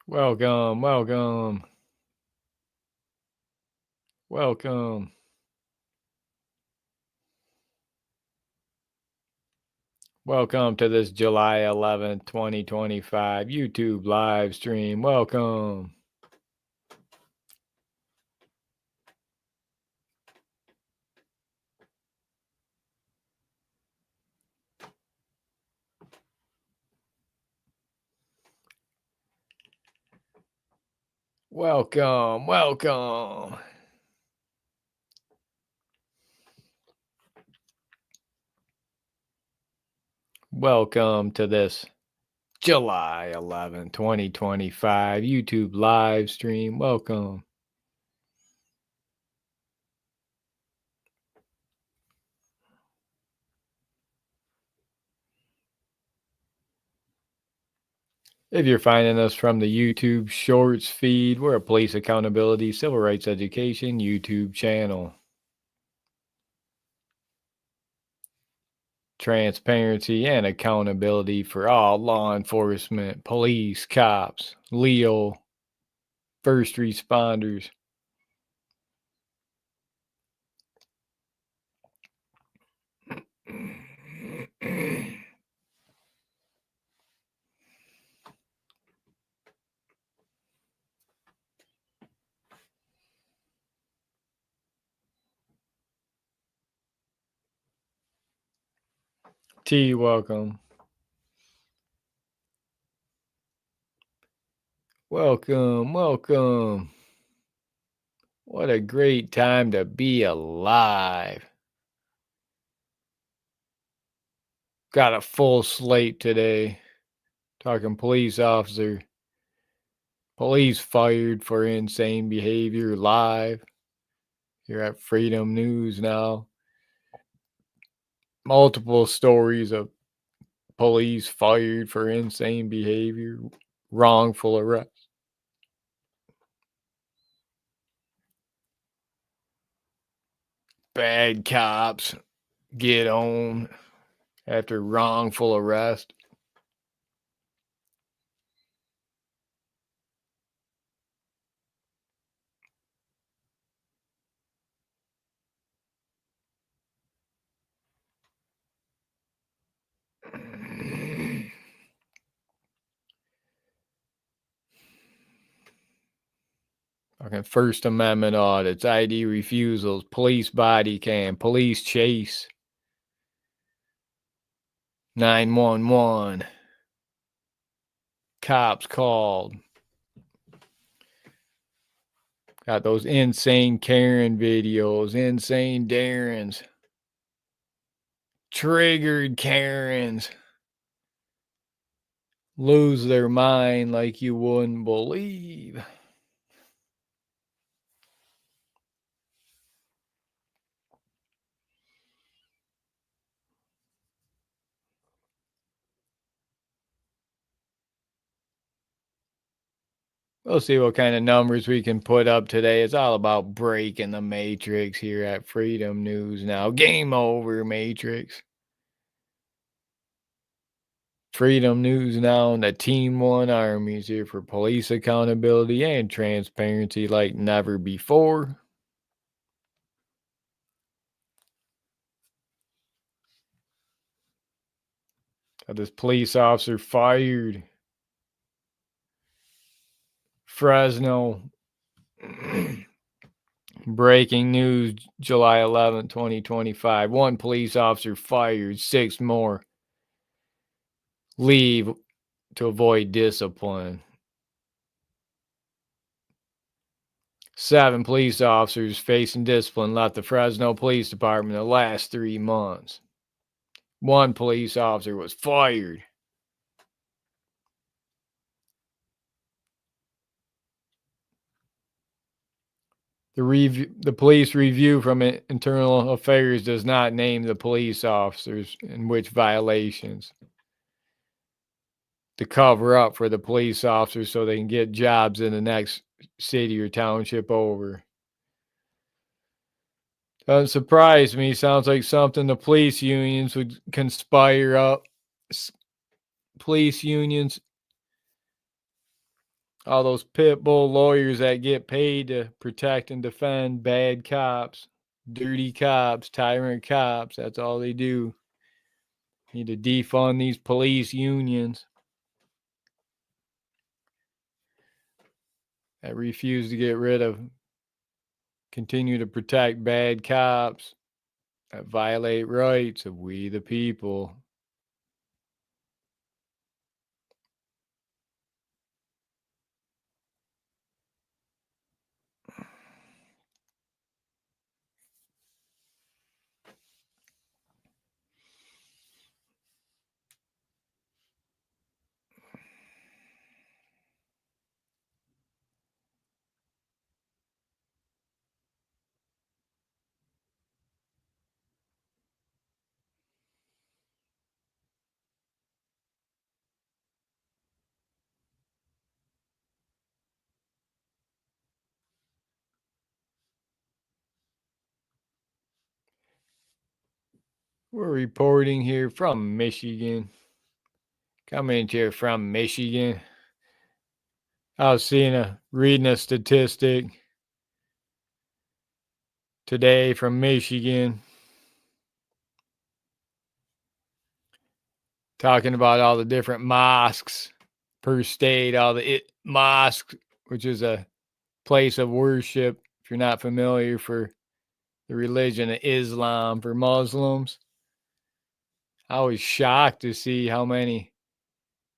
Welcome, welcome, welcome. Welcome to this July 11th, 2025 YouTube live stream. Welcome. Welcome, welcome. Welcome to this July 11th, 2025 YouTube live stream. Welcome. If you're finding us from the YouTube Shorts feed, we're a police accountability, civil rights education YouTube channel. Transparency and accountability for all law enforcement, police, cops, LEO, first responders. T, welcome. Welcome, welcome. What a great time to be alive. Got a full slate today. Talking police officer. Police fired for insane behavior live. Here at Freedom News now. Multiple stories of police fired for insane behavior, wrongful arrest. Bad cops get on after wrongful arrest. Okay, First Amendment audits, ID refusals, police body cam, police chase, 911, cops called. Got those insane Karen videos, insane Darrens, triggered Karens, lose their mind like you wouldn't believe. We'll see what kind of numbers we can put up today. It's all about breaking the matrix here at Freedom News now. Game over, Matrix. Freedom News now and the Team One Armies here for police accountability and transparency like never before. Got this police officer fired. Fresno. Breaking news July 2025. One police officer fired, 6 more leave to avoid discipline. 7 police officers facing discipline left the Fresno Police Department the last 3 months. 1 police officer was fired. The police review from Internal Affairs does not name the police officers in which violations to cover up for the police officers so they can get jobs in the next city or township over. Doesn't surprise me. Sounds like something the police unions would conspire up. Police unions All those pit bull lawyers that get paid to protect and defend bad cops, dirty cops, tyrant cops. That's all they do. Need to defund these police unions that refuse to get rid of, continue to protect bad cops that violate rights of we the people. We're reporting here from Michigan. Coming here from Michigan. I was reading a statistic today from Michigan talking about all the different mosques per state, all the mosques, which is a place of worship, if you're not familiar, for the religion of Islam for Muslims. I was shocked to see how many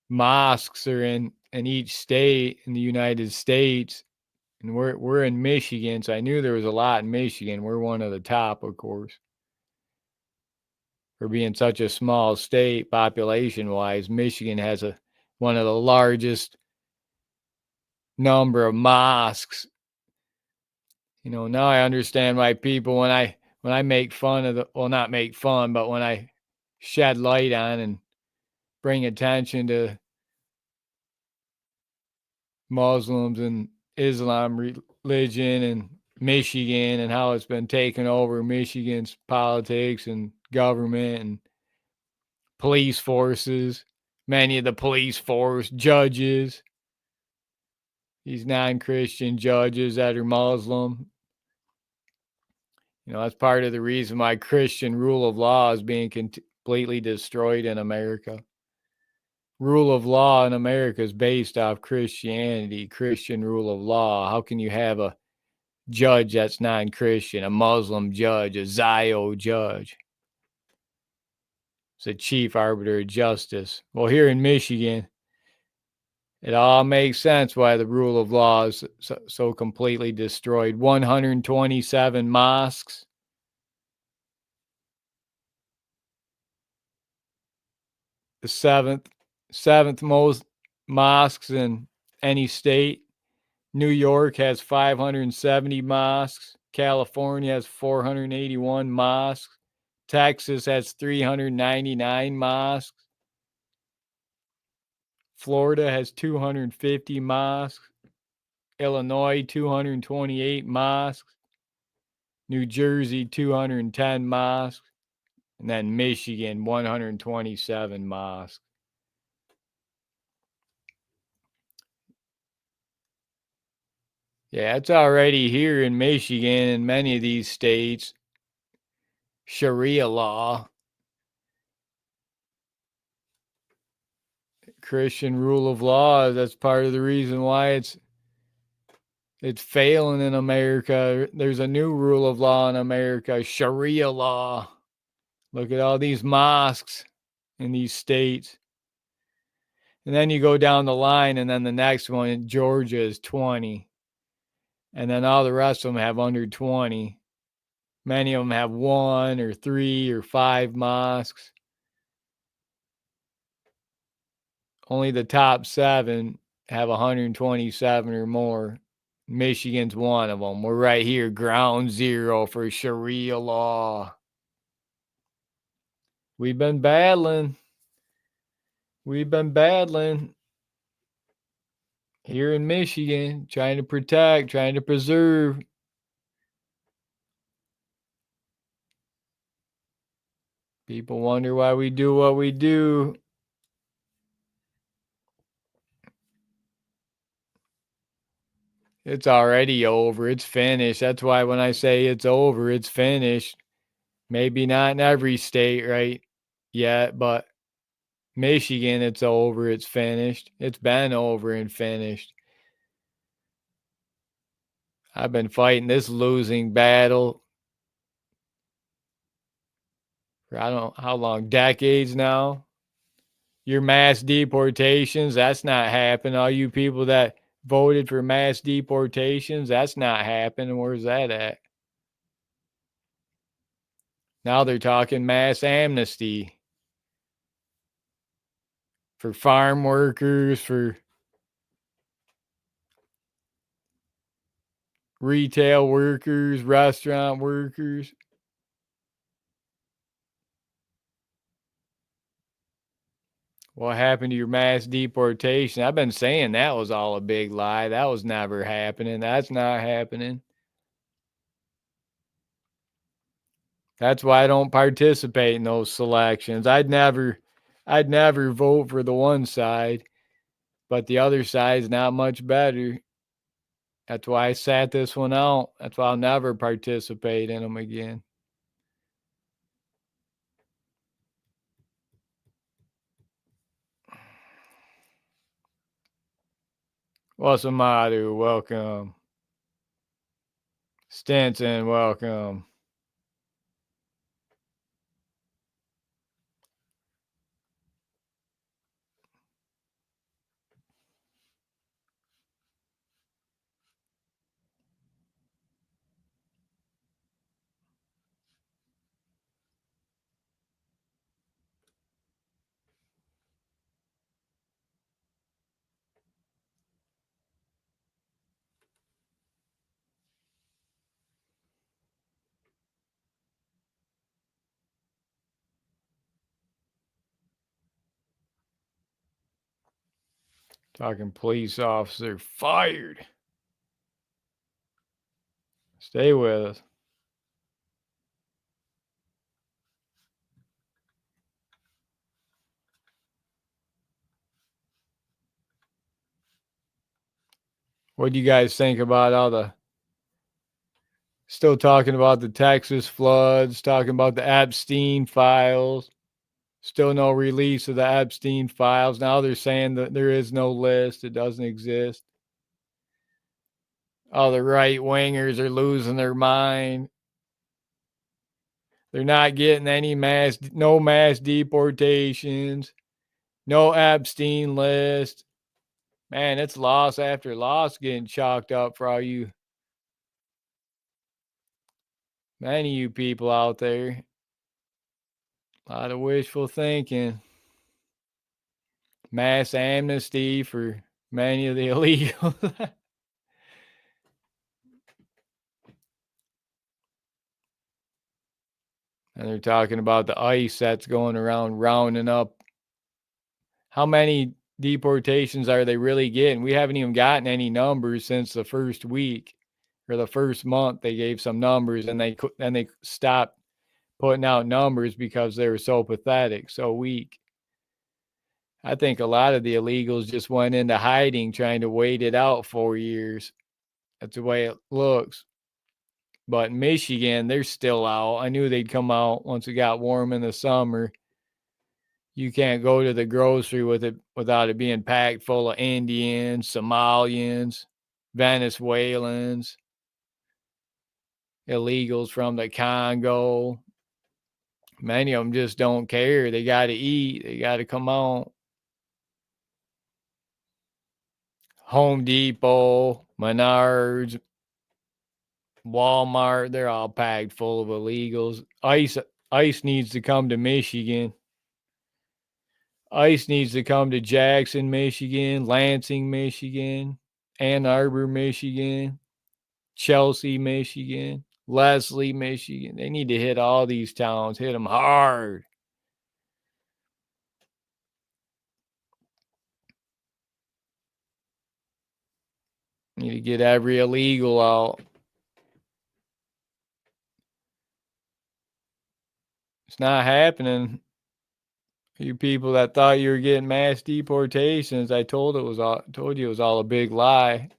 mosques are in each state in the United States. And we're in Michigan, so I knew there was a lot in Michigan. We're one of the top, of course. For being such a small state population wise, Michigan has one of the largest number of mosques. Now I understand why people, when I make fun of not make fun, but when I shed light on and bring attention to Muslims and Islam religion and Michigan and how it's been taking over Michigan's politics and government and police forces, many of the police force judges, these non-Christian judges that are Muslim. That's part of the reason why Christian rule of law is being completely destroyed in America. Rule of law in America is based off Christianity, Christian rule of law. How can you have a judge that's non-Christian, a Muslim judge, a Zio judge? It's a chief arbiter of justice. Well, here in Michigan, it all makes sense why the rule of law is so completely destroyed. 127 mosques. The seventh most mosques in any state. New York has 570 mosques. California has 481 mosques. Texas has 399 mosques. Florida has 250 mosques. Illinois, 228 mosques. New Jersey, 210 mosques. And then Michigan, 127 mosques. Yeah, it's already here in Michigan and many of these states. Sharia law, Christian rule of law. That's part of the reason why it's failing in America. There's a new rule of law in America, Sharia law. Look at all these mosques in these states. And then you go down the line, and then the next one in Georgia is 20. And then all the rest of them have under 20. Many of them have 1 or 3 or 5 mosques. Only the top 7 have 127 or more. Michigan's one of them. We're right here, ground zero for Sharia law. We've been battling. Here in Michigan, trying to protect, trying to preserve. People wonder why we do what we do. It's already over. It's finished. That's why when I say it's over, it's finished. Maybe not in every state right yet, but Michigan, it's over. It's finished. It's been over and finished. I've been fighting this losing battle for I don't know how long, decades now. Your mass deportations, that's not happening. All you people that voted for mass deportations, that's not happening. Where's that at? Now they're talking mass amnesty for farm workers, for retail workers, restaurant workers. What happened to your mass deportation? I've been saying that was all a big lie. That was never happening. That's not happening. That's why I don't participate in those selections. I'd never vote for the one side, but the other side's not much better. That's why I sat this one out. That's why I'll never participate in them again. What's the matter? Welcome. Stinson, welcome. Talking police officer fired. Stay with us. What do you guys think about all the still talking about the Texas floods, talking about the Epstein files? Still no release of the Epstein files. Now they're saying that there is no list, it doesn't exist. All the right wingers are losing their mind. They're not getting no mass deportations, no Epstein list. Man, it's loss after loss getting chalked up for all you, many of you people out there. A lot of wishful thinking. Mass amnesty for many of the illegals. And they're talking about the ICE that's going around rounding up. How many deportations are they really getting? We haven't even gotten any numbers since the first week or the first month. They gave some numbers and they stopped putting out numbers because they were so pathetic, so weak. I think a lot of the illegals just went into hiding, trying to wait it out 4 years. That's the way it looks. But in Michigan, they're still out. I knew they'd come out once it got warm in the summer. You can't go to the grocery with it without it being packed full of Indians, Somalians, Venezuelans, illegals from the Congo. Many of them just don't care. They got to eat. They got to come out. Home Depot, Menards, Walmart, they're all packed full of illegals. ICE needs to come to Michigan. ICE needs to come to Jackson, Michigan, Lansing, Michigan, Ann Arbor, Michigan, Chelsea, Michigan, Leslie, Michigan. They need to hit all these towns, hit them hard. Need to get every illegal out. It's not happening. You people that thought you were getting mass deportations, I told you it was all a big lie.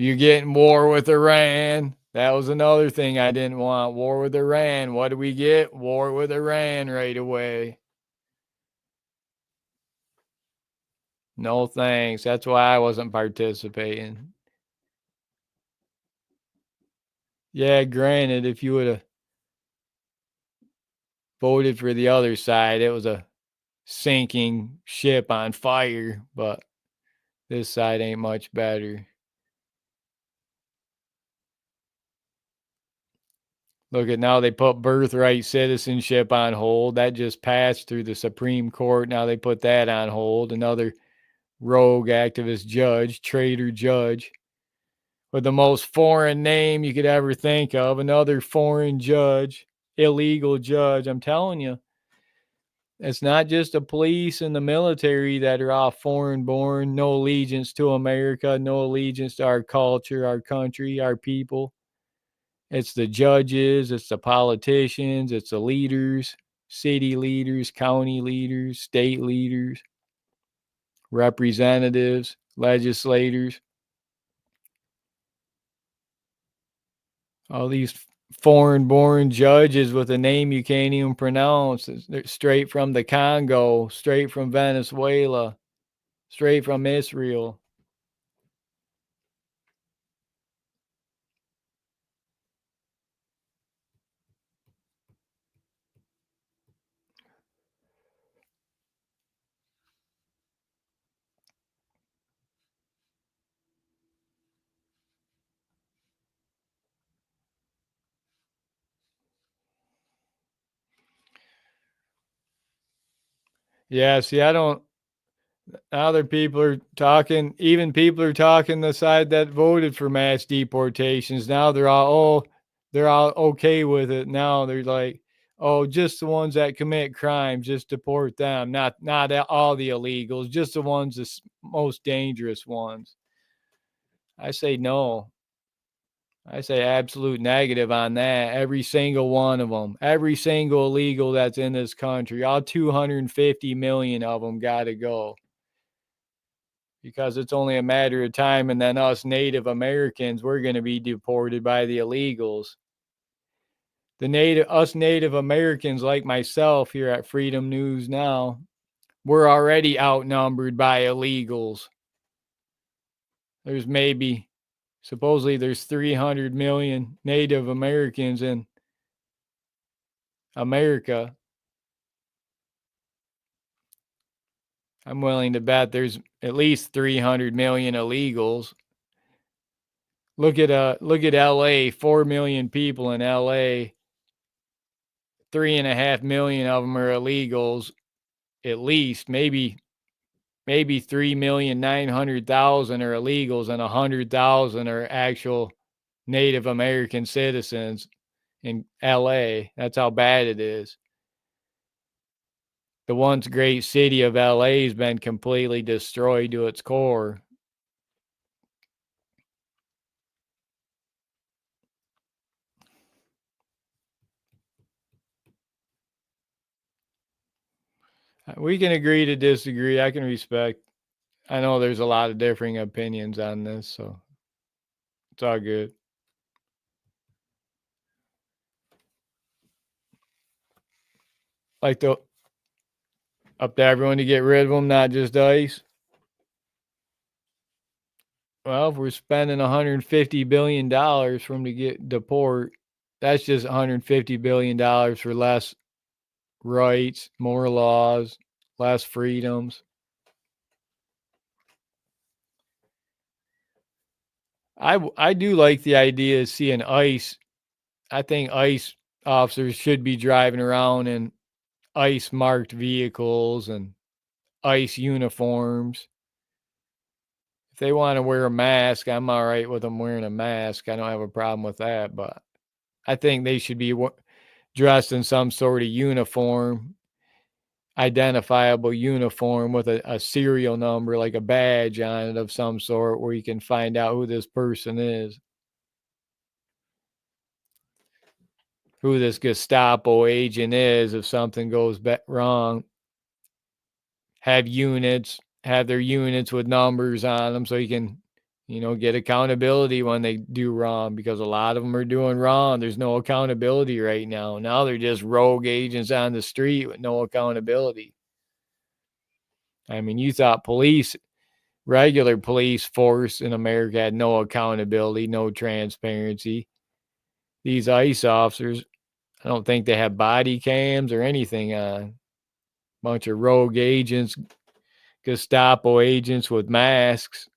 You're getting war with Iran. That was another thing I didn't want. War with Iran. What do we get? War with Iran right away. No thanks. That's why I wasn't participating. Yeah, granted, if you would have voted for the other side, it was a sinking ship on fire, but this side ain't much better. Look at now they put birthright citizenship on hold. That just passed through the Supreme Court. Now they put that on hold. Another rogue activist judge, traitor judge, with the most foreign name you could ever think of. Another foreign judge, illegal judge. I'm telling you, it's not just the police and the military that are all foreign born, no allegiance to America, no allegiance to our culture, our country, our people. It's the judges, it's the politicians, it's the leaders, city leaders, county leaders, state leaders, representatives, legislators. All these foreign born judges with a name you can't even pronounce. They're straight from the Congo, straight from Venezuela, straight from Israel. Yeah, see, I don't. Other people are talking, even people are talking the side that voted for mass deportations. Now they're all okay with it. Now they're like, oh, just the ones that commit crimes, just deport them. Not all the illegals, just the ones, the most dangerous ones. I say no. I say absolute negative on that. Every single one of them, every single illegal that's in this country, all 250 million of them got to go. Because it's only a matter of time, and then us Native Americans, we're going to be deported by the illegals. Us Native Americans like myself here at Freedom News Now, we're already outnumbered by illegals. There's supposedly there's 300 million Native Americans in America. I'm willing to bet there's at least 300 million illegals. Look at LA, 4 million people in LA. 3.5 million of them are illegals, at least. Maybe 3,900,000 are illegals, and 100,000 are actual Native American citizens in LA. That's how bad it is. The once great city of LA has been completely destroyed to its core. We can agree to disagree. I can respect. I know there's a lot of differing opinions on this, so it's all good. Like up to everyone to get rid of them, not just ICE. Well, if we're spending $150 billion for them to get deport, that's just $150 billion for less rights, more laws, less freedoms. I do like the idea of seeing ICE. I think ICE officers should be driving around in ICE marked vehicles and ICE uniforms. If they want to wear a mask, I'm all right with them wearing a mask. I don't have a problem with that, but I think they should be dressed in some sort of uniform, identifiable uniform with a serial number, like a badge on it of some sort, where you can find out who this person is, who this Gestapo agent is if something goes wrong. Have their units with numbers on them so you can Get accountability when they do wrong, because a lot of them are doing wrong. There's no accountability right now. Now they're just rogue agents on the street with no accountability. I mean, you thought regular police force in America had no accountability, no transparency. These ICE officers, I don't think they have body cams or anything on. Bunch of rogue agents, Gestapo agents with masks.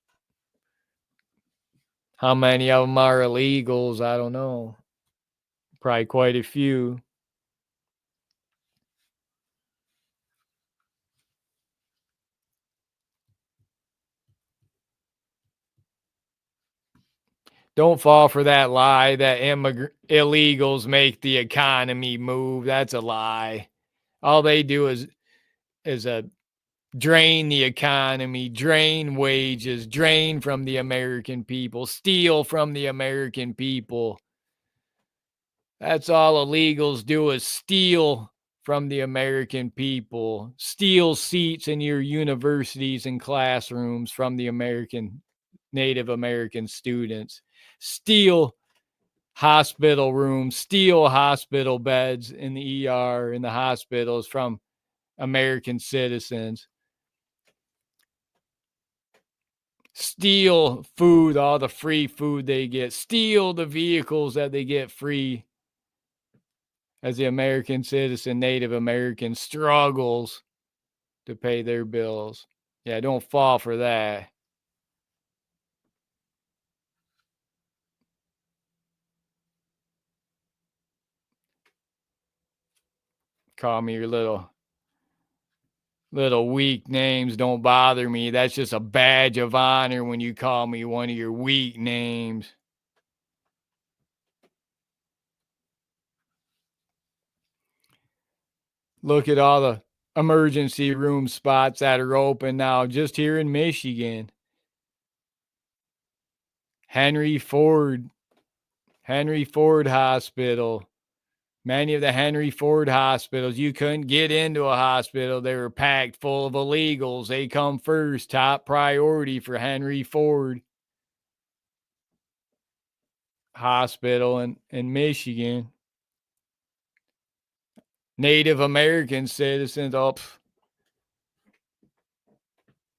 How many of them are illegals? I don't know. Probably quite a few. Don't fall for that lie that illegals make the economy move. That's a lie. All they do is drain the economy, drain wages, drain from the American people, steal from the American people. That's all illegals do, is steal from the American people, steal seats in your universities and classrooms from the Native American students, steal hospital rooms, steal hospital beds in the ER in the hospitals from American citizens, steal food, all the free food they get, steal the vehicles that they get free as the American citizen, Native American struggles to pay their bills. Yeah, don't fall for that. Call me your little weak names. Don't bother me. That's just a badge of honor when you call me one of your weak names. Look at all the emergency room spots that are open now just here in Michigan. Henry Ford Hospital. Many of the Henry Ford hospitals, you couldn't get into a hospital. They were packed full of illegals. They come first, top priority for Henry Ford Hospital in Michigan. Native American citizens,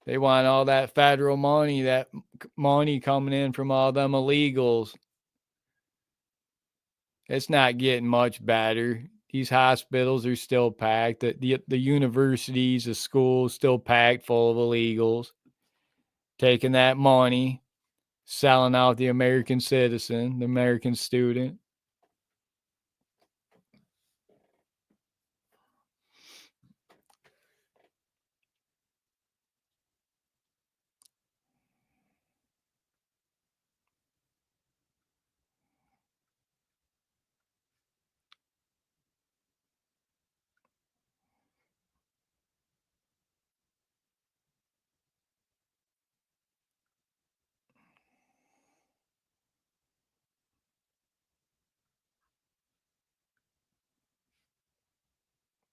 they want all that federal money, that money coming in from all them illegals. It's not getting much better. These hospitals are still packed. The universities, the schools, still packed full of illegals. Taking that money, selling out the American citizen, the American student.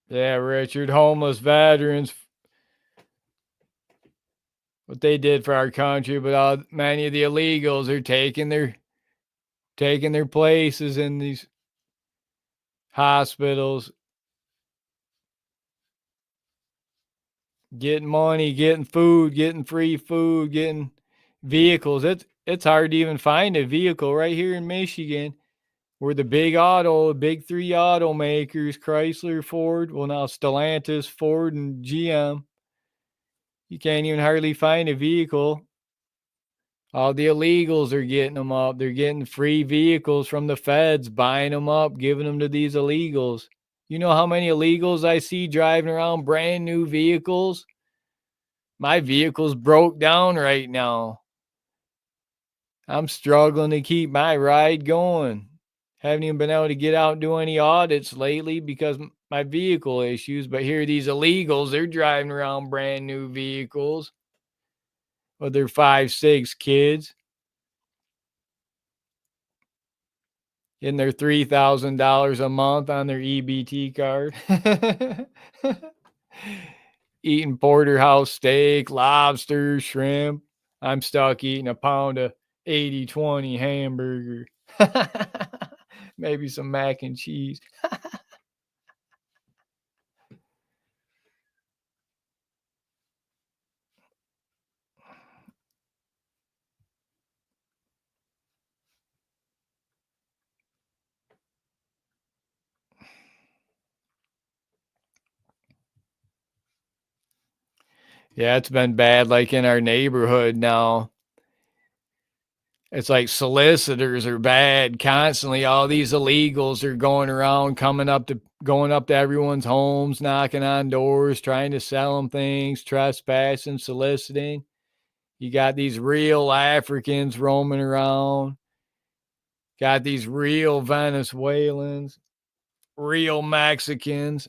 Yeah, Richard, homeless veterans, what they did for our country, but many of the illegals are taking their places in these hospitals, getting money, getting food, getting free food, getting vehicles. It's hard to even find a vehicle right here in Michigan. Where the big three automakers, Chrysler, Ford, well now Stellantis, Ford, and GM, you can't even hardly find a vehicle. All the illegals are getting them up. They're getting free vehicles from the feds, buying them up, giving them to these illegals. You know how many illegals I see driving around brand new vehicles? My vehicle's broke down right now. I'm struggling to keep my ride going. Haven't even been able to get out and do any audits lately because my vehicle issues. But here, these illegals, they're driving around brand new vehicles with their 5, 6 kids, getting their $3,000 a month on their EBT card, eating porterhouse steak, lobster, shrimp. I'm stuck eating a pound of 80/20 hamburger. Maybe some mac and cheese. Yeah, it's been bad, like, in our neighborhood now. It's like solicitors are bad constantly. All these illegals are going around, going up to everyone's homes, knocking on doors, trying to sell them things, trespassing, soliciting. You got these real Africans roaming around, got these real Venezuelans, real Mexicans,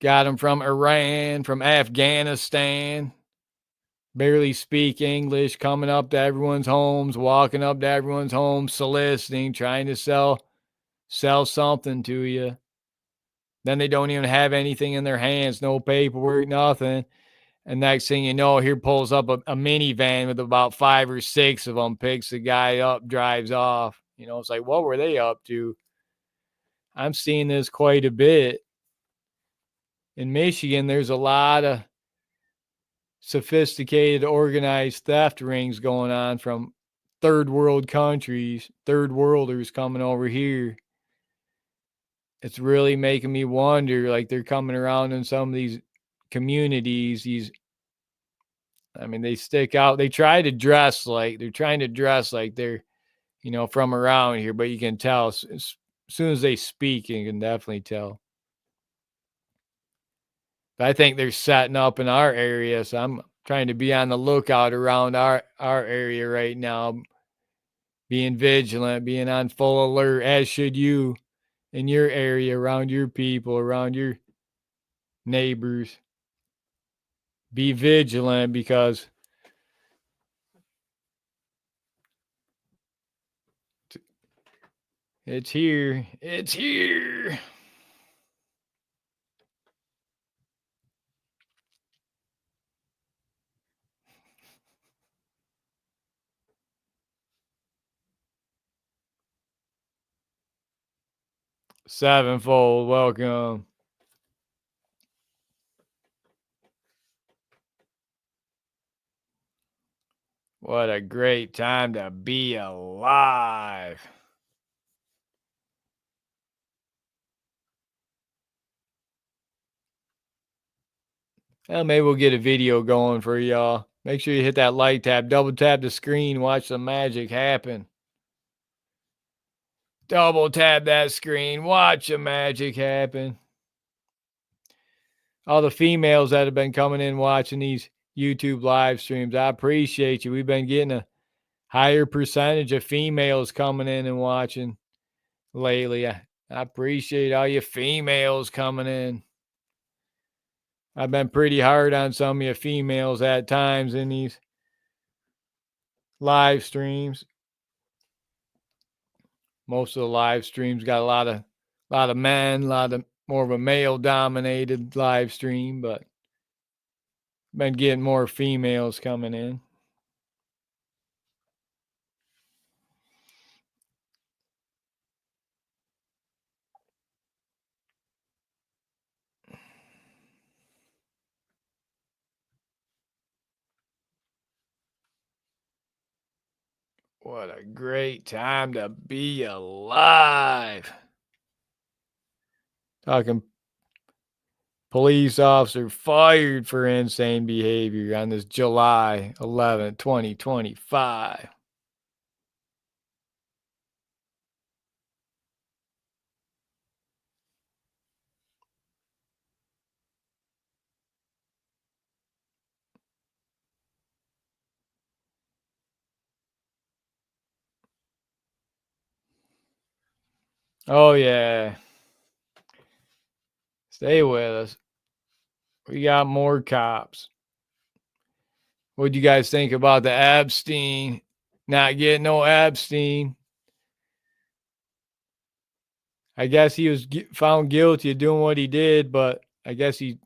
got them from Iran, from Afghanistan, barely speak English, coming up to everyone's homes, walking up to everyone's homes, soliciting, trying to sell something to you. Then they don't even have anything in their hands, no paperwork, nothing. And next thing you know, here pulls up a minivan with about 5 or 6 of them, picks the guy up, drives off. You know, it's like, what were they up to? I'm seeing this quite a bit. In Michigan, there's a lot of sophisticated, organized theft rings going on from third world countries, third worlders coming over here. It's really making me wonder, like, they're coming around in some of these communities, they stick out. They're trying to dress like they're, from around here, but you can tell as soon as they speak, you can definitely tell. But I think they're setting up in our area, so I'm trying to be on the lookout around our area right now, being vigilant, being on full alert, as should you in your area, around your people, around your neighbors. Be vigilant because it's here. It's here. Sevenfold, welcome. What a great time to be alive. Well, maybe we'll get a video going for y'all. Make sure you hit that like tab, double tap the screen, watch the magic happen. Double tap that screen, watch the magic happen. All the females that have been coming in watching these YouTube live streams, I appreciate you. We've been getting a higher percentage of females coming in and watching lately. I appreciate all you females coming in. I've been pretty hard on some of you females at times in these live streams. Most of the live streams got a lot of men, a lot of more of a male dominated live stream, but been getting more females coming in. What a great time to be alive. Talking police officer fired for insane behavior on this July 11th, 2025. Oh, yeah. Stay with us. We got more cops. What'd you guys think about the Epstein? Not getting no Epstein. I guess he was found guilty of doing what he did, but I guess he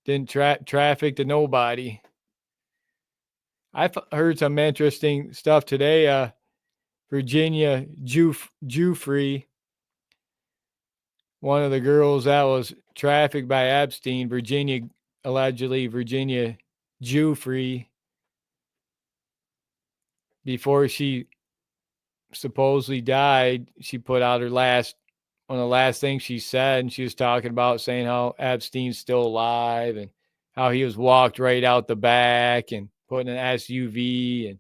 Didn't traffic to nobody. I've heard some interesting stuff today. Virginia Jufrey, one of the girls that was trafficked by Epstein, Virginia Jufrey, before she supposedly died, she put out one of the last things she said, and she was talking about saying how Epstein's still alive and how he was walked right out the back and put in an SUV, and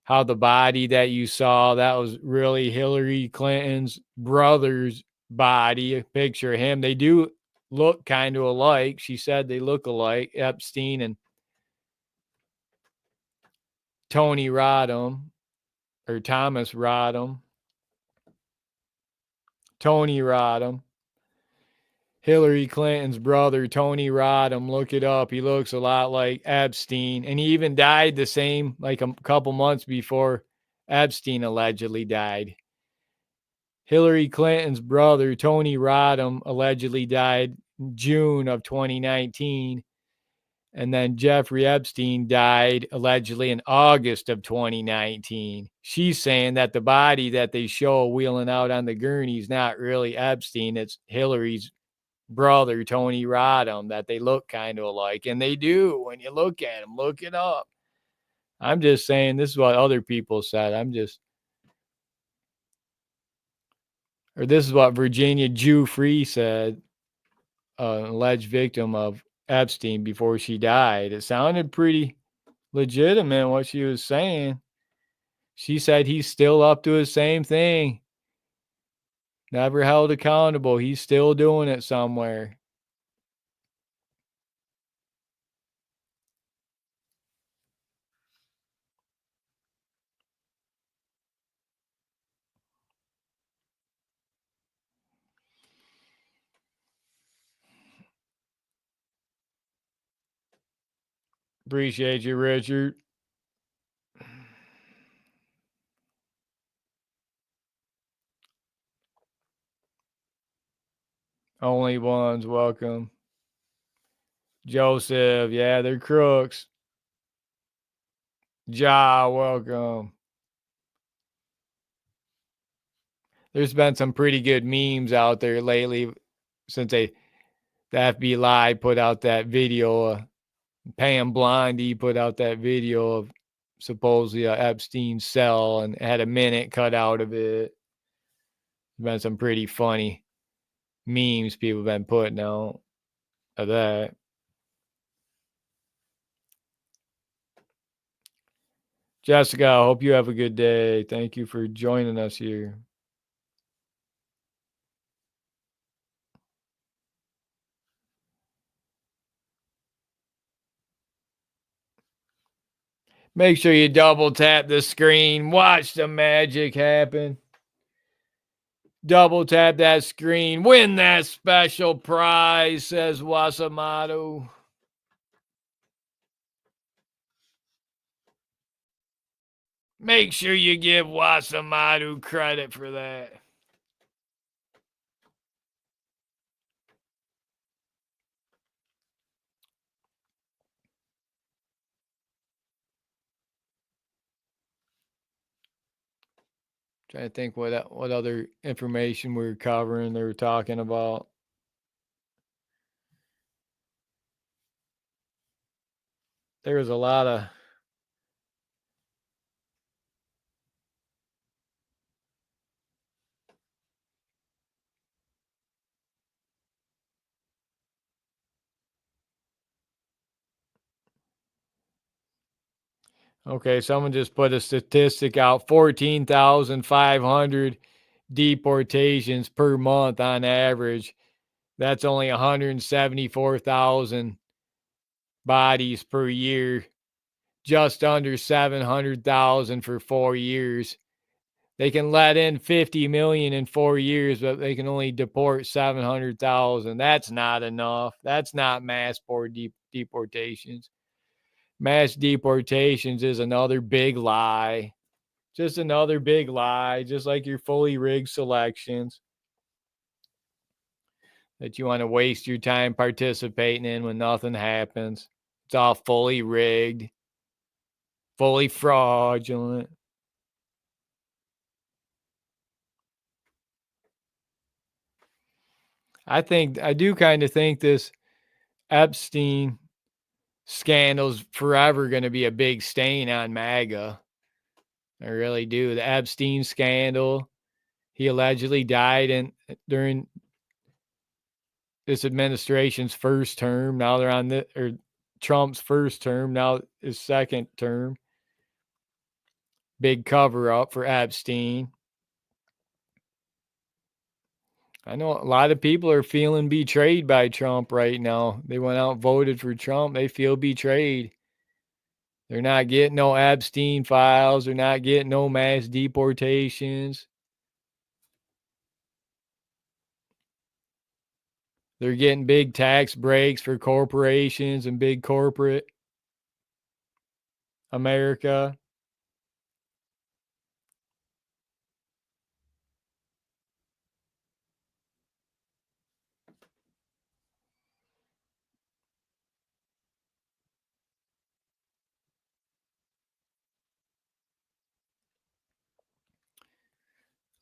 how the body that you saw, that was really Hillary Clinton's brother's body. A picture of him. They do look kind of alike. She said they look alike, Epstein and Tony Rodham, or Thomas Rodham. Tony Rodham. Hillary Clinton's brother, Tony Rodham. Look it up. He looks a lot like Epstein. And he even died the same, like a couple months before Epstein allegedly died. Hillary Clinton's brother, Tony Rodham, allegedly died in June of 2019. And then Jeffrey Epstein died allegedly in August of 2019. She's saying that the body that they show wheeling out on the gurney is not really Epstein. It's Hillary's brother, Tony Rodham, that they look kind of alike. And they do when you look at them. Look it up. I'm just saying this is what other people said. This is what Virginia Jufrey said, an alleged victim of Epstein before she died. It sounded pretty legitimate what she was saying. She said he's still up to his same thing. Never held accountable. He's still doing it somewhere. Appreciate you, Richard. Only ones, welcome. Joseph, yeah, they're crooks. Ja, welcome. There's been some pretty good memes out there lately since the FBI put out that video. Pam Blondie put out that video of supposedly Epstein's cell and had a minute cut out of it. There's been some pretty funny memes people have been putting out of that. Jessica, I hope you have a good day. Thank you for joining us here. Make sure you double tap the screen. Watch the magic happen. Double tap that screen. Win that special prize, says Wasamato. Make sure you give Wasamato credit for that. Trying to think what other information we were covering they were talking about. There was a lot of Okay, someone just put a statistic out, 14,500 deportations per month on average. That's only 174,000 bodies per year, just under 700,000 for 4 years. They can let in 50 million in 4 years, but they can only deport 700,000. That's not enough. That's not mass deportations. Mass deportations is another big lie. Just another big lie, just like your fully rigged selections. that you want to waste your time participating in when nothing happens. It's all fully rigged, fully fraudulent. I do kind of think this Epstein scandal's forever going to be a big stain on MAGA. I really do. The Epstein scandal, he allegedly died during this administration's first term. Now they're on Trump's first term, now his second term. Big cover up for Epstein. I know a lot of people are feeling betrayed by Trump right now. They went out and voted for Trump. They feel betrayed. They're not getting no Epstein files. They're not getting no mass deportations. They're getting big tax breaks for corporations and big corporate America.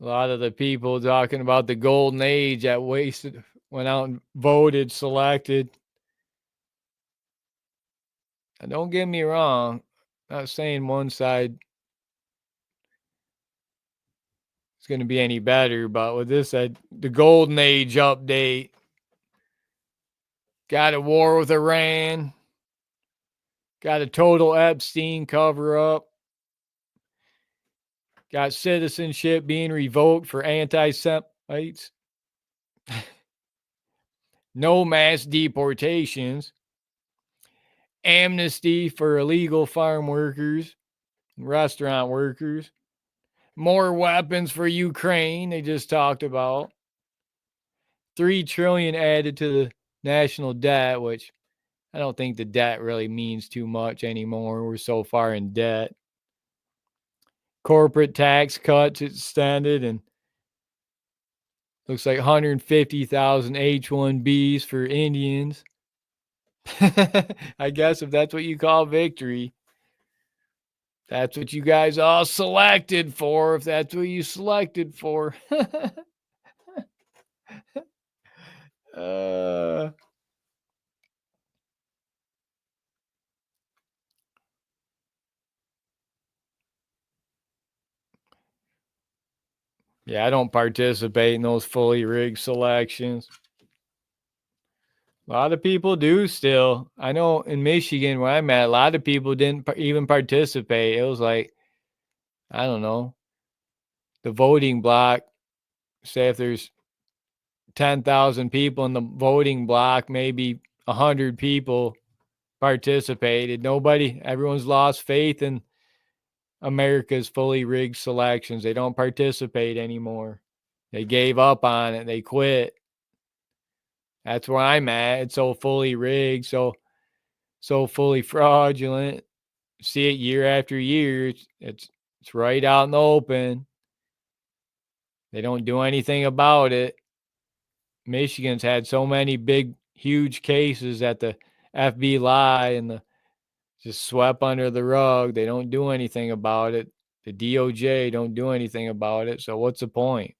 A lot of the people talking about the golden age that went out and voted, selected. And don't get me wrong, I'm not saying one side is going to be any better, but with this, the golden age update, got a war with Iran, got a total Epstein cover up, got citizenship being revoked for anti-Semites, no mass deportations, amnesty for illegal farm workers, restaurant workers, more weapons for Ukraine, they just talked about, $3 trillion added to the national debt, which I don't think the debt really means too much anymore. We're so far in debt. Corporate tax cuts extended, and looks like 150,000 H-1Bs for Indians. I guess if that's what you call victory, that's what you guys all selected for, if that's what you selected for. uh, yeah, I don't participate in those fully rigged selections. A lot of people do still. I know in Michigan where I'm at, a lot of people didn't even participate. It was like, I don't know, the voting block. Say if there's 10,000 people in the voting block, maybe 100 people participated. Everyone's lost faith in America's fully rigged selections. They don't participate anymore. They gave up on it. They quit. That's where I'm at. It's so fully rigged, so fully fraudulent. See it year after year. It's right out in the open. They don't do anything about it. Michigan's had so many big, huge cases that the FBI and just swept under the rug. They don't do anything about it. The DOJ don't do anything about it. So what's the point?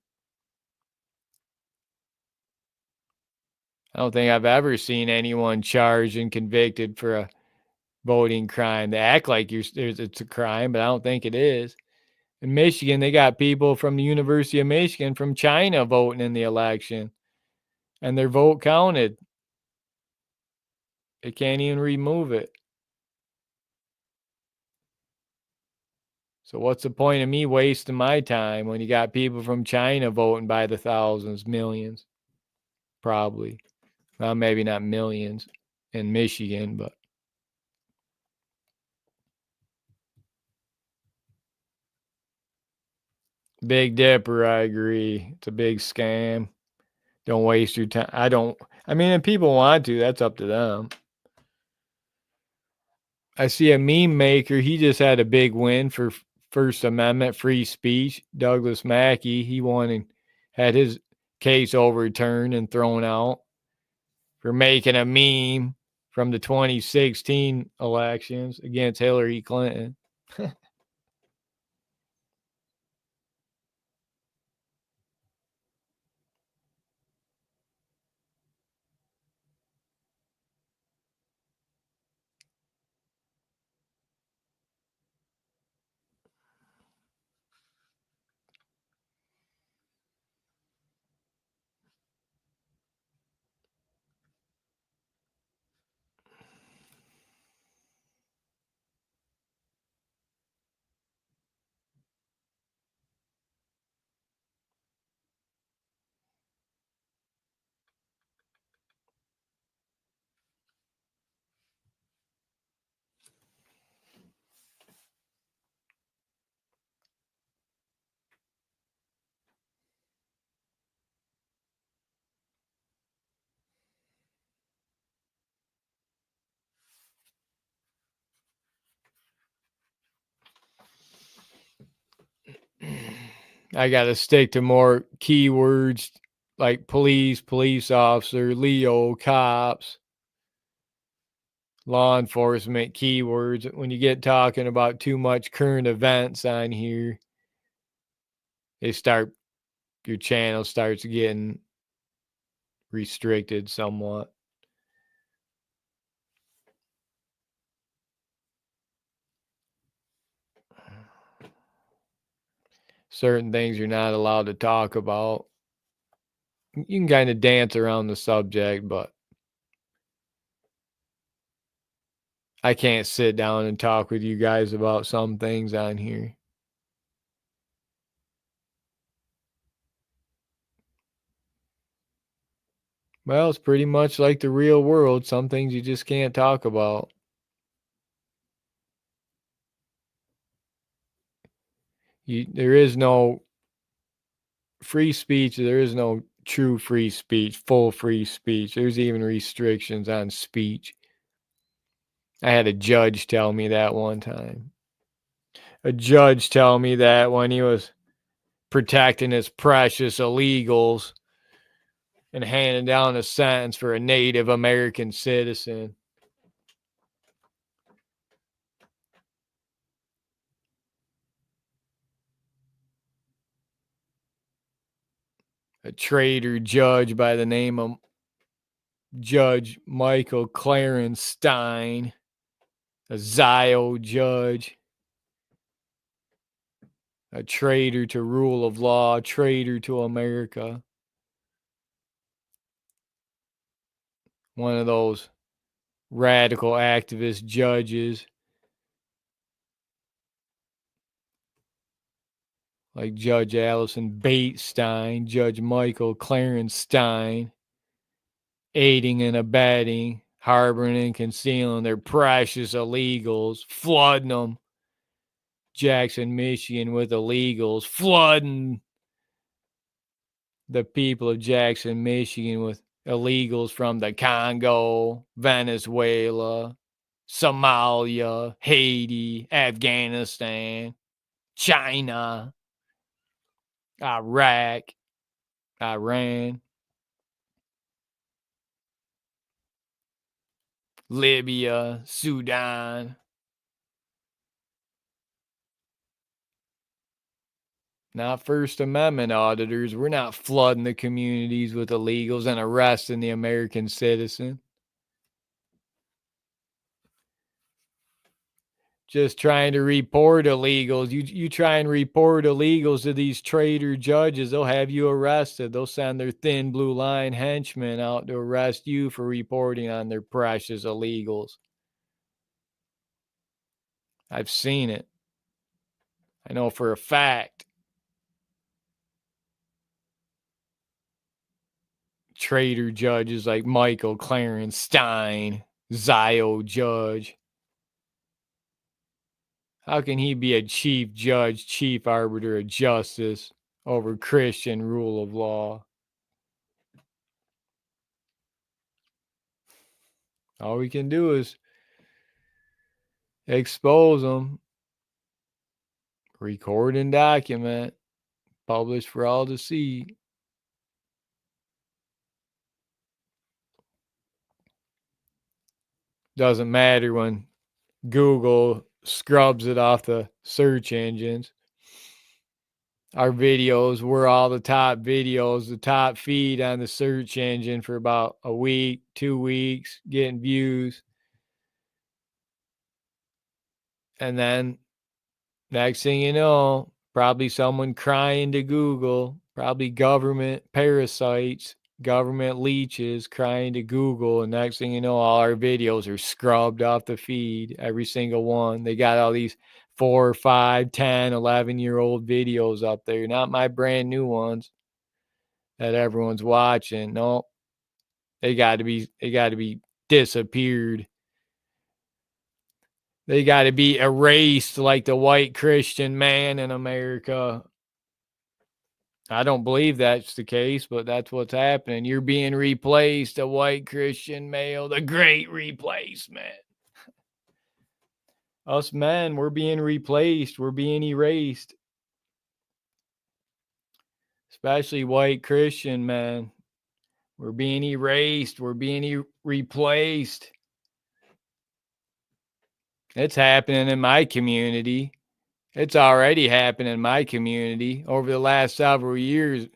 I don't think I've ever seen anyone charged and convicted for a voting crime. They act like it's a crime, but I don't think it is. In Michigan, they got people from the University of Michigan from China voting in the election, and their vote counted. They can't even remove it. So what's the point of me wasting my time when you got people from China voting by the thousands, millions? Probably. Well, maybe not millions in Michigan, but Big Dipper, I agree. It's a big scam. Don't waste your time. I mean, if people want to, that's up to them. I see a meme maker. He just had a big win for First Amendment free speech. Douglas Mackey, he won and had his case overturned and thrown out. for making a meme from the 2016 elections against Hillary Clinton. I got to stick to more keywords like police, police officer, Leo, cops, law enforcement keywords. When you get talking about too much current events on here, your channel starts getting restricted somewhat. Certain things you're not allowed to talk about. You can kind of dance around the subject, but I can't sit down and talk with you guys about some things on here. Well, it's pretty much like the real world. Some things you just can't talk about. There is no free speech. There is no true free speech, full free speech. There's even restrictions on speech. I had a judge tell me that one time. A judge tell me that when he was protecting his precious illegals and handing down a sentence for a Native American citizen. A traitor judge by the name of Judge Michael Clarence Stein, a Zio judge, a traitor to rule of law, a traitor to America. One of those radical activist judges like Judge Allison Bates Stein, Judge Michael Clarence Stein, aiding and abetting, harboring and concealing their precious illegals, flooding them. Jackson, Michigan with illegals, flooding the people of Jackson, Michigan with illegals from the Congo, Venezuela, Somalia, Haiti, Afghanistan, China, Iraq, Iran, Libya, Sudan. Not First Amendment auditors. We're not flooding the communities with illegals and arresting the American citizen. Just trying to report illegals. You try and report illegals to these traitor judges, they'll have you arrested. They'll send their thin blue line henchmen out to arrest you for reporting on their precious illegals. I've seen it. I know for a fact. Traitor judges like Michael Clarence Stein, Zio judge. How can he be a chief judge, chief arbiter of justice over Christian rule of law? All we can do is expose them, record and document, publish for all to see. Doesn't matter when Google scrubs it off the search engines. Our videos were all the top videos, the top feed on the search engine for about a week, 2 weeks, getting views. And then next thing you know, probably someone crying to Google, probably government parasites, government leeches crying to Google. And next thing you know, all our videos are scrubbed off the feed, every single one. They got all these 4, 5, 10, 11-year-old videos up there, not my brand new ones that everyone's watching. No, they got to be disappeared. They got to be erased like the white Christian man in America. I don't believe that's the case, but that's what's happening. You're being replaced, a white Christian male, the great replacement. Us men, we're being replaced, we're being erased. Especially white Christian men. We're being erased, we're being replaced. It's happening in my community. It's already happened in my community over the last several years.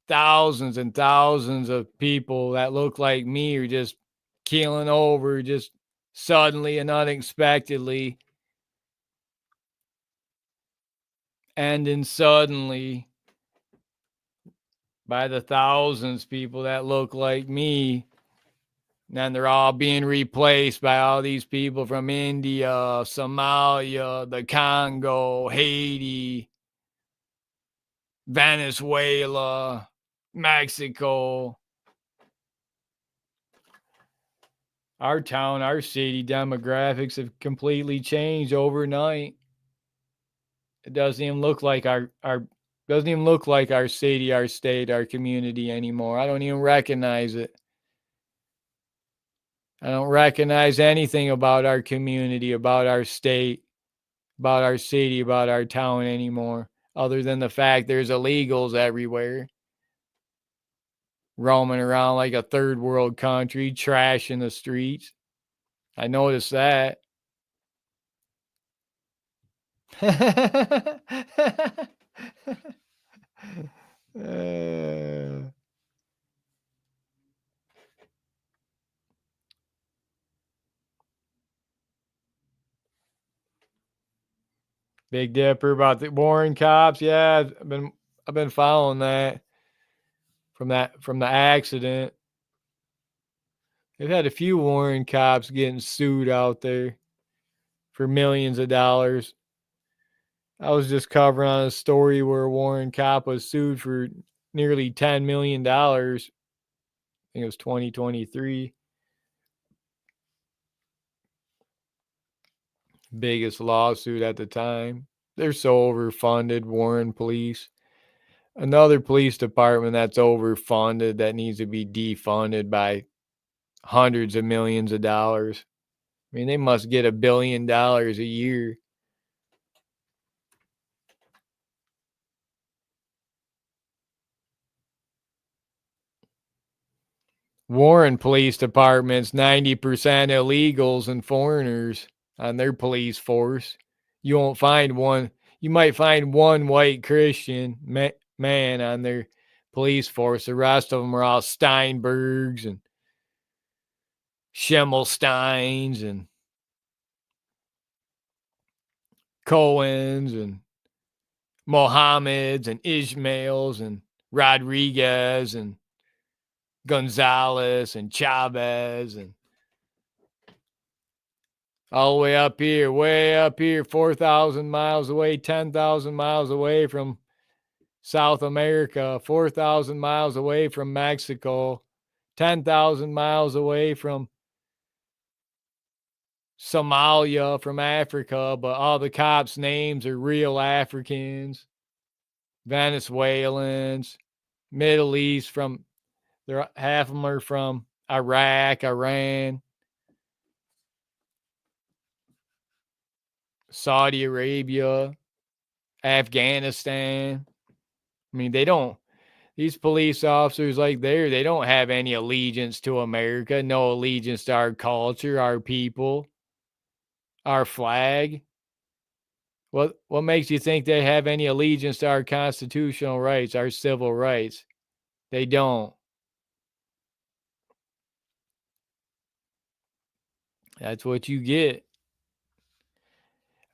Thousands and thousands of people that look like me are just keeling over just suddenly and unexpectedly. Ending suddenly by the thousands people that look like me. And then they're all being replaced by all these people from India, Somalia, the Congo, Haiti, Venezuela, Mexico. Our town, our city demographics have completely changed overnight. It doesn't even look like our doesn't even look like our city, our state, our community anymore. I don't even recognize it. I don't recognize anything about our community, about our state, about our city, about our town anymore, other than the fact there's illegals everywhere, roaming around like a third world country, trash in the streets. I noticed that. uh, Big Dipper about the Warren cops. Yeah, I've been following that from the accident. They've had a few Warren cops getting sued out there for millions of dollars. I was just covering on a story where a Warren cop was sued for nearly $10 million. I think it was 2023. Biggest lawsuit at the time. They're so overfunded, Warren police. Another police department that's overfunded that needs to be defunded by hundreds of millions of dollars. I mean, they must get $1 billion a year. Warren Police Department's 90% illegals and foreigners on their police force. You won't find one. You might find one white Christian man on their police force. The rest of them are all Steinbergs and Schimmelsteins and Cohens and Mohammeds and Ishmaels and Rodriguez and Gonzalez and Chavez and all the way up here, 4,000 miles away, 10,000 miles away from South America, 4,000 miles away from Mexico, 10,000 miles away from Somalia, from Africa, but all the cops' names are real Africans, Venezuelans, Middle East, half of them are from Iraq, Iran, Saudi Arabia, Afghanistan. I mean, they don't These police officers, like, they don't have any allegiance to America, no allegiance to our culture, our people, our flag. What makes you think they have any allegiance to our constitutional rights, our civil rights? They don't. That's what you get.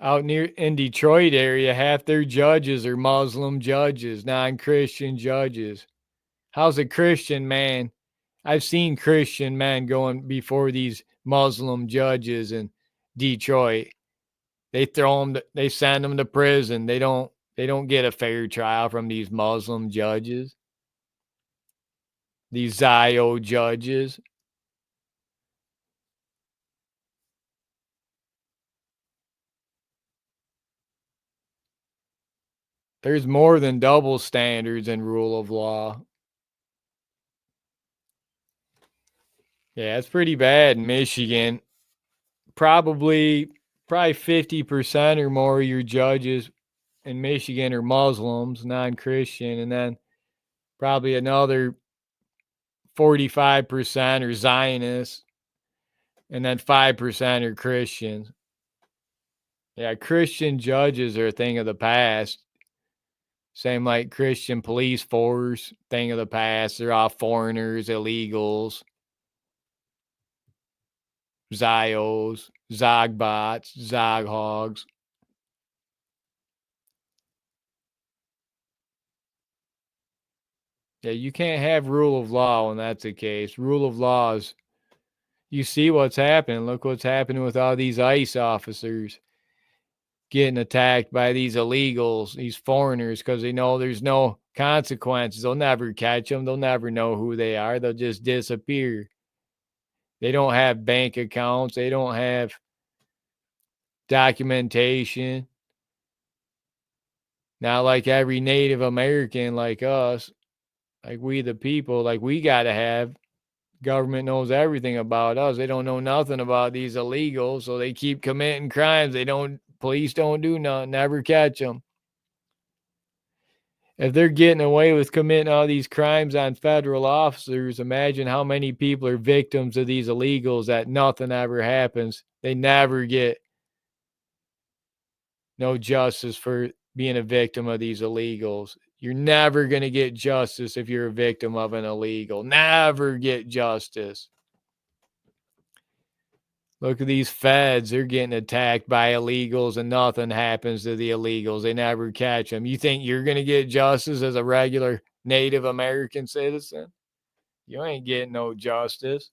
Out near in Detroit area, half their judges are Muslim judges, non-Christian judges. How's a Christian man? I've seen Christian men going before these Muslim judges in Detroit. They throw them, they send them to prison. They don't get a fair trial from these Muslim judges, these Zio judges. There's more than double standards in rule of law. Yeah, it's pretty bad in Michigan. Probably probably 50% or more of your judges in Michigan are Muslims, non-Christian, and then probably another 45% are Zionists, and then 5% are Christians. Yeah, Christian judges are a thing of the past. Same like Christian police force, thing of the past. They're all foreigners, illegals, Zios, Zogbots, Zoghogs. Yeah, you can't have rule of law when that's the case. Rule of law is, you see what's happening. Look what's happening with all these ICE officers getting attacked by these illegals, these foreigners, because they know there's no consequences. They'll never catch them. They'll never know who they are. They'll just disappear. They don't have bank accounts. They don't have documentation. Not like every Native American like us, like we the people, like we got to have. Government knows everything about us. They don't know nothing about these illegals, so they keep committing crimes. Police don't do nothing, never catch them. If they're getting away with committing all these crimes on federal officers, imagine how many people are victims of these illegals that nothing ever happens. They never get no justice for being a victim of these illegals. You're never going to get justice if you're a victim of an illegal. Never get justice. Look at these feds. They're getting attacked by illegals and nothing happens to the illegals. They never catch them. You think you're going to get justice as a regular Native American citizen? You ain't getting no justice.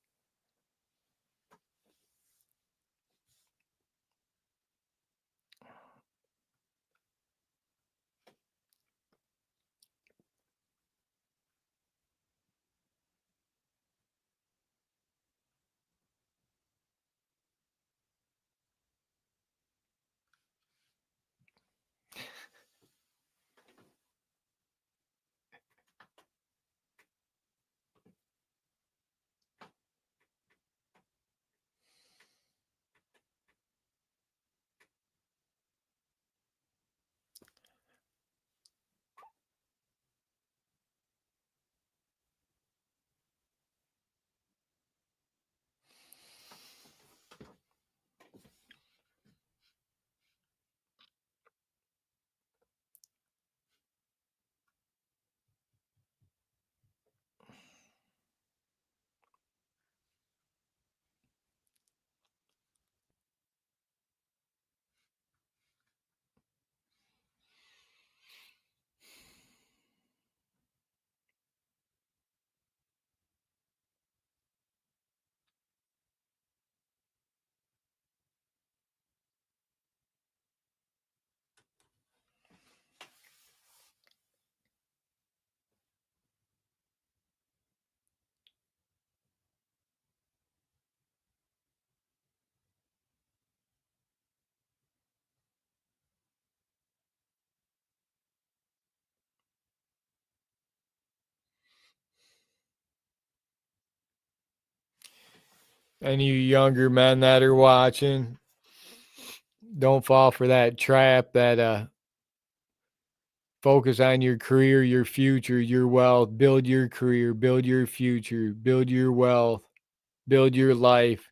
Any younger men that are watching, don't fall for that trap that Focus on your career, your future, your wealth. Build your career, build your future, build your wealth, build your life.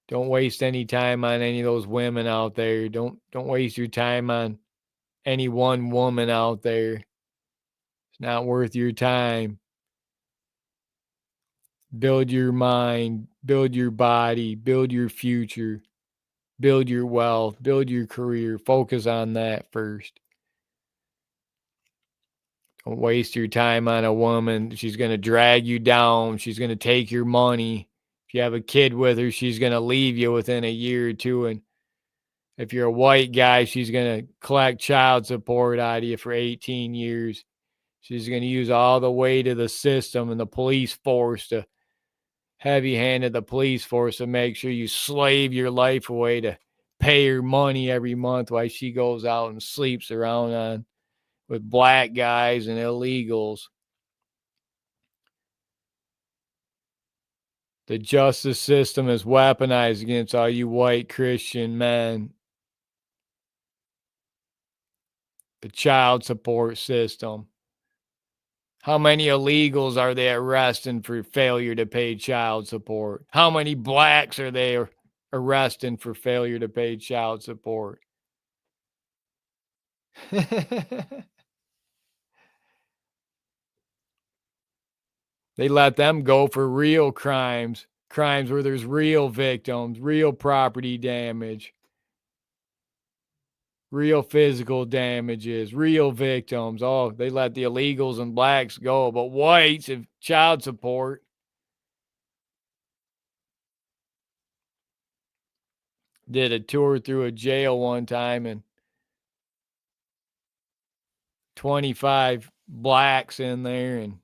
Don't waste any time on any of those women out there. Don't waste your time on any one woman out there. It's not worth your time. Build your mind, build your body, build your future, build your wealth, build your career. Focus on that first. Don't waste your time on a woman. She's going to drag you down. She's going to take your money. If you have a kid with her, she's going to leave you within a year or two. And if you're a white guy, she's going to collect child support out of you for 18 years. She's going to use all the weight of the system and the police force to heavy-handed the police force to make sure you slave your life away to pay her money every month while she goes out and sleeps around with black guys and illegals. The justice system is weaponized against all you white Christian men. The child support system. How many illegals are they arresting for failure to pay child support? How many blacks are they arresting for failure to pay child support? They let them go for real crimes where there's real victims, real property damage, real physical damages, real victims. Oh, they let the illegals and blacks go, but whites have child support. Did a tour through a jail one time and 25 blacks in there and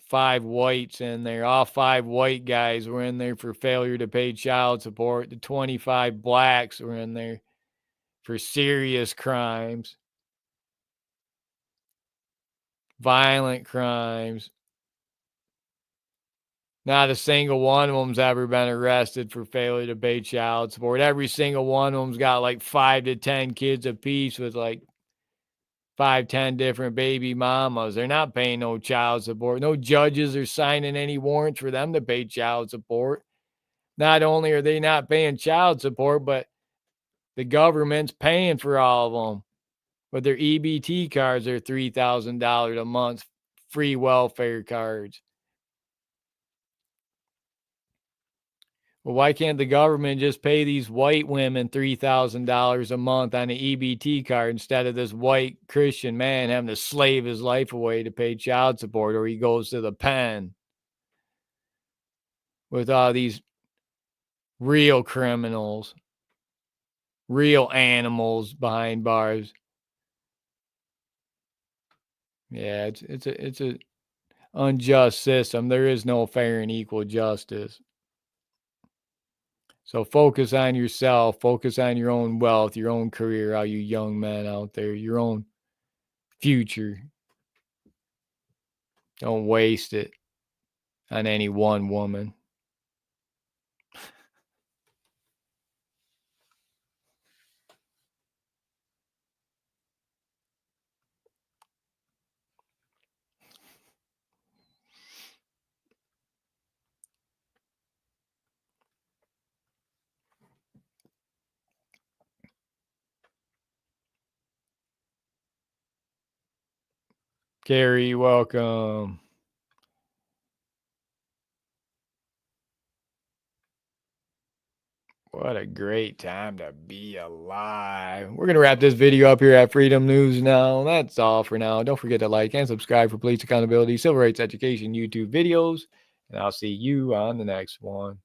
5 whites in there. All 5 white guys were in there for failure to pay child support. The 25 blacks were in there for serious crimes, violent crimes. Not a single one of them's ever been arrested for failure to pay child support. Every single one of them's got like 5 to 10 kids apiece with like 5, 10 different baby mamas. They're not paying no child support. No judges are signing any warrants for them to pay child support. Not only are they not paying child support, but the government's paying for all of them. But their EBT cards are $3,000 a month, free welfare cards. Well, why can't the government just pay these white women $3,000 a month on an EBT card instead of this white Christian man having to slave his life away to pay child support, or he goes to the pen with all these real criminals, real animals behind bars? Yeah, it's a unjust system. There is no fair and equal justice. So focus on yourself, focus on your own wealth, your own career, all you young men out there, your own future. Don't waste it on any one woman. Carrie, welcome. What a great time to be alive. We're going to wrap this video up here at Freedom News Now. That's all for now. Don't forget to like and subscribe for police accountability, civil rights education YouTube videos. And I'll see you on the next one.